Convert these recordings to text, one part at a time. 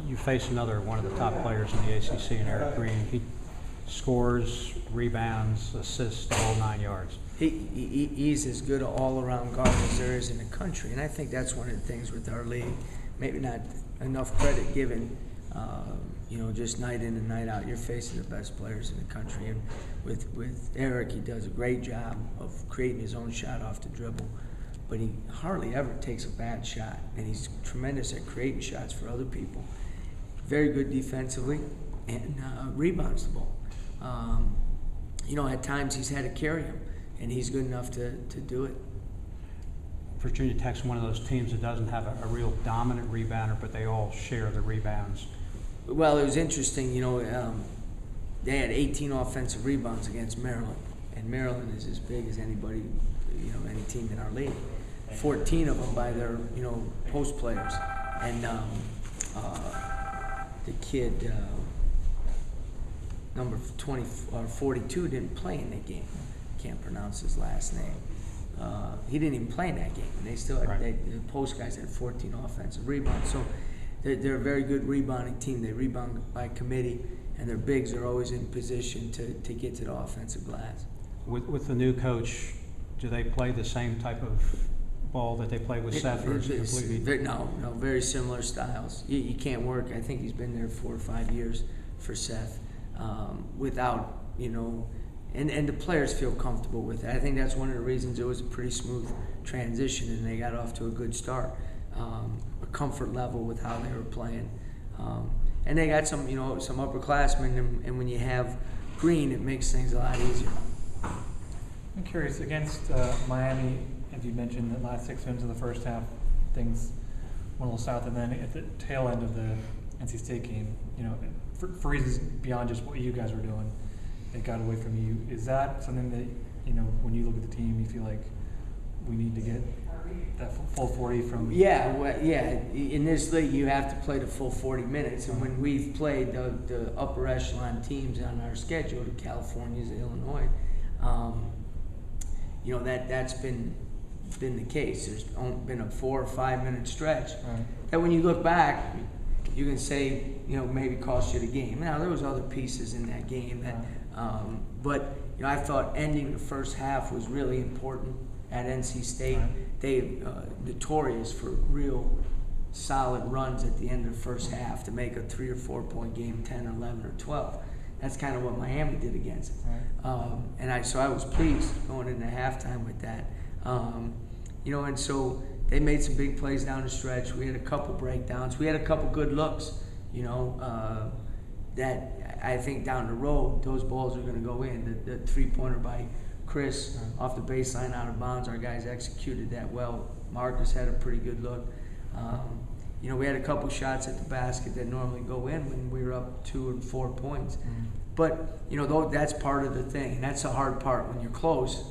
You face another one of the top players in the ACC in Eric Green. He scores, rebounds, assists, the whole 9 yards. He's as good an all-around guard as there is in the country, and I think that's one of the things with our league. Maybe not enough credit given, just night in and night out. You're facing the best players in the country, and with Eric, he does a great job of creating his own shot off the dribble, but he hardly ever takes a bad shot, and he's tremendous at creating shots for other people. Very good defensively, and rebounds the ball. At times he's had to carry him, and he's good enough to do it. Virginia Tech's one of those teams that doesn't have a real dominant rebounder, but they all share the rebounds. Well, it was interesting, they had 18 offensive rebounds against Maryland, and Maryland is as big as anybody, any team in our league. 14 of them by their, post players, and the kid, number 42, didn't play in that game. Can't pronounce his last name. He didn't even play in that game, and they still had, the post guys had 14 offensive rebounds. So they're a very good rebounding team. They rebound by committee, and their bigs are always in position to get to the offensive glass. With the new coach, do they play the same type of ball that they play with Seth, or is it completely? No, very similar styles. You can't work. I think he's been there 4 or 5 years for Seth without, and the players feel comfortable with it. I think that's one of the reasons it was a pretty smooth transition, and they got off to a good start. A comfort level with how they were playing, and they got some upperclassmen, and when you have Green, it makes things a lot easier. I'm curious, against Miami, as you mentioned, the last 6 minutes of the first half, things went a little south, and then at the tail end of the NC State game, for reasons beyond just what you guys were doing, it got away from you. Is that something that, when you look at the team, you feel like we need to get that full 40 from? Yeah, in this league, you have to play the full 40 minutes, and when we've played the upper echelon teams on our schedule, the Californias, the Illinois, that's been the case. There's been a 4 or 5 minute stretch that when you look back, you can say, maybe cost you the game. Now, there was other pieces in that game that, but I thought ending the first half was really important at NC State. They notorious for real solid runs at the end of the first half to make a 3 or 4 point game 10 or 11 or 12. That's kind of what Miami did against it. So I was pleased going into halftime with that. And so they made some big plays down the stretch. We had a couple breakdowns. We had a couple good looks, that I think down the road, those balls are going to go in. The three-pointer by Chris off the baseline out of bounds, our guys executed that well. Marcus had a pretty good look. We had a couple shots at the basket that normally go in when we were up 2 and 4 points. But, that's part of the thing. And that's the hard part when you're close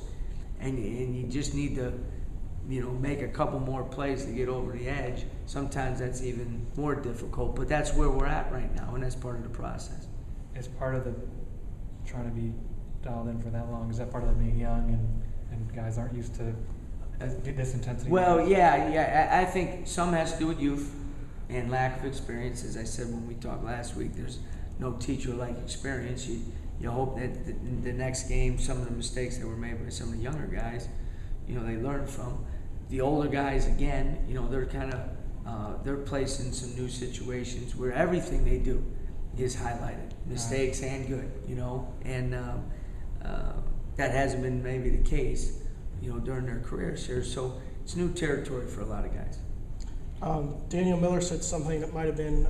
and you just need to, make a couple more plays to get over the edge. Sometimes that's even more difficult, but that's where we're at right now, and that's part of the process. As part of the trying to be dialed in for that long, is that part of that being young and guys aren't used to this intensity? Well, yeah. I think some has to do with youth and lack of experience. As I said when we talked last week, there's no teacher like experience. You hope that the next game, some of the mistakes that were made by some of the younger guys, they learn from. The older guys, again, they're kind of they're placed in some new situations where everything they do is highlighted, mistakes and good, and that hasn't been maybe the case, during their careers here. So it's new territory for a lot of guys. Daniel Miller said something that might have been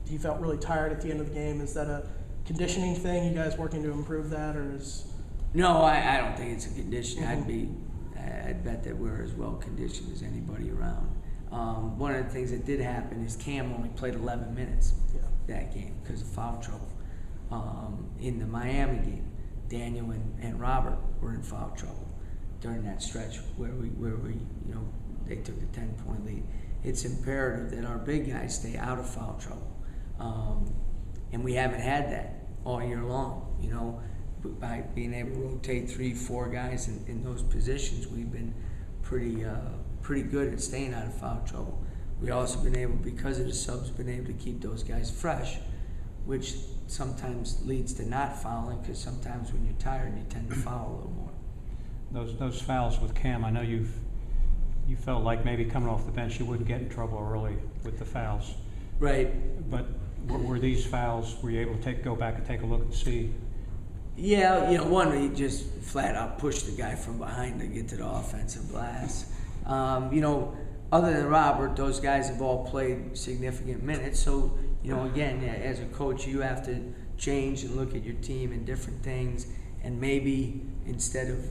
he felt really tired at the end of the game. Is that a conditioning thing? You guys working to improve that, or is? No, I don't think it's a condition. I'd bet that we're as well conditioned as anybody around. One of the things that did happen is Cam only played 11 minutes that game because of foul trouble. In the Miami game, Daniel and Robert were in foul trouble during that stretch where we they took the 10-point lead. It's imperative that our big guys stay out of foul trouble, and we haven't had that all year long. By being able to rotate 3-4 guys in those positions, we've been pretty good at staying out of foul trouble. we also been able, because of the subs, been able to keep those guys fresh, which sometimes leads to not fouling, because sometimes when you're tired, you tend to foul a little more. Those fouls with Cam, I know you felt like maybe coming off the bench you wouldn't get in trouble early with the fouls. Right. But were these fouls, were you able to go back and take a look and see? Yeah, one, he just flat out pushed the guy from behind to get to the offensive glass. Other than Robert, those guys have all played significant minutes. So, again, as a coach, you have to change and look at your team and different things. And maybe instead of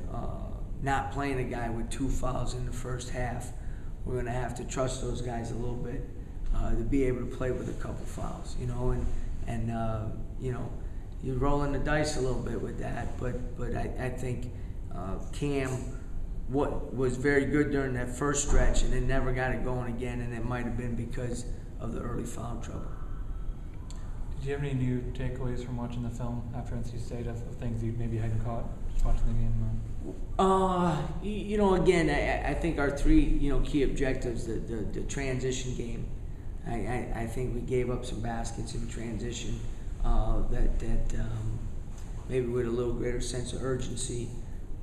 not playing a guy with 2 fouls in the first half, we're going to have to trust those guys a little bit to be able to play with a couple fouls, and you're rolling the dice a little bit with that. But I think Cam was very good during that first stretch, and then never got it going again, and it might have been because of the early foul trouble. Did you have any new takeaways from watching the film after NC State of things you maybe hadn't caught just watching the game? Again, I think our 3 key objectives, the transition game. I think we gave up some baskets in transition that maybe with a little greater sense of urgency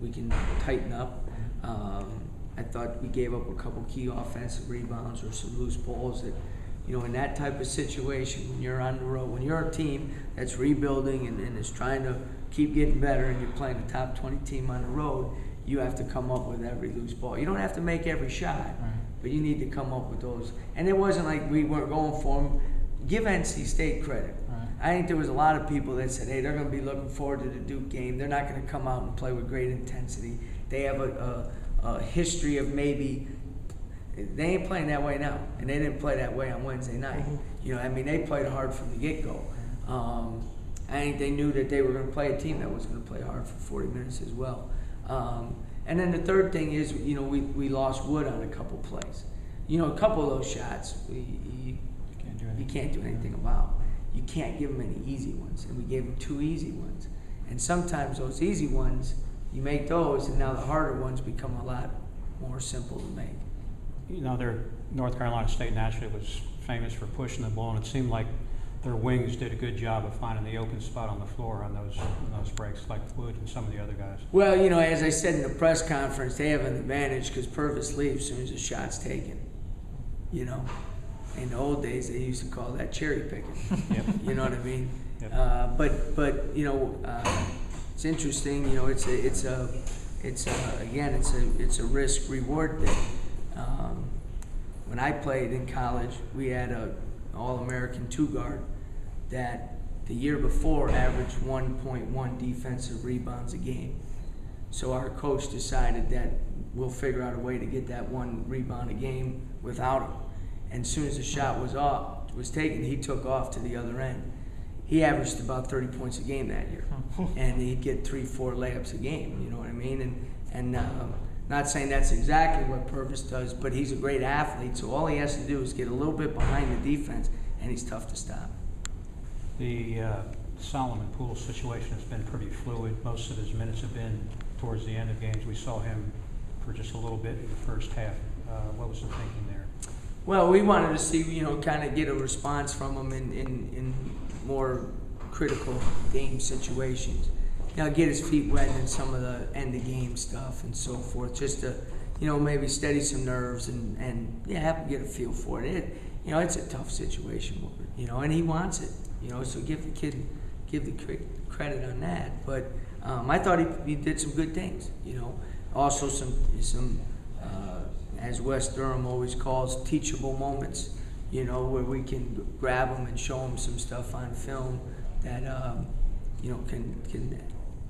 we can tighten up. I thought we gave up a couple key offensive rebounds or some loose balls that, in that type of situation, when you're on the road, when you're a team that's rebuilding and is trying to keep getting better and you're playing a top 20 team on the road, you have to come up with every loose ball. You don't have to make every shot, but you need to come up with those. And it wasn't like we weren't going for them. Give NC State credit. I think there was a lot of people that said, hey, they're going to be looking forward to the Duke game. They're not going to come out and play with great intensity. They have a history of maybe they ain't playing that way now, and they didn't play that way on Wednesday night. They played hard from the get-go. I think they knew that they were going to play a team that was going to play hard for 40 minutes as well. And then the third thing is, we lost wood on a couple plays. A couple of those shots you can't do anything about. You can't give them any easy ones, and we gave them 2 easy ones. And sometimes those easy ones, you make those, and now the harder ones become a lot more simple to make. North Carolina State naturally was famous for pushing the ball, and it seemed like their wings did a good job of finding the open spot on the floor on those breaks, like Wood and some of the other guys. Well, as I said in the press conference, they have an advantage because Purvis leaves as soon as the shot's taken. In the old days, they used to call that cherry picking. Yep. You know what I mean? Yep. But it's interesting. It's a risk reward thing. When I played in college, we had a All-American 2-guard that the year before averaged 1.1 defensive rebounds a game. So our coach decided that we'll figure out a way to get that 1 rebound a game without him. And as soon as the shot was taken, he took off to the other end. He averaged about 30 points a game that year, and he'd get 3-4 layups a game. You know what I mean? And not saying that's exactly what Purvis does, but he's a great athlete. So all he has to do is get a little bit behind the defense, and he's tough to stop. The Solomon Poole situation has been pretty fluid. Most of his minutes have been towards the end of games. We saw him for just a little bit in the first half. What was the thinking there? Well, we wanted to see, kind of get a response from him in more critical game situations. Get his feet wet in some of the end of game stuff and so forth, just to, maybe steady some nerves and have him get a feel for it. It's a tough situation, and he wants it, so give the credit on that. But I thought he did some good things, also some as West Durham always calls, teachable moments, where we can grab him and show him some stuff on film that,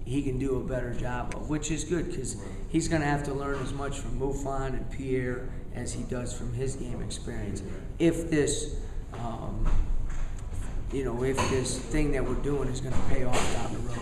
he can do a better job of, which is good because he's going to have to learn as much from Mufon and Pierre as he does from his game experience. If this, if this thing that we're doing is going to pay off down the road.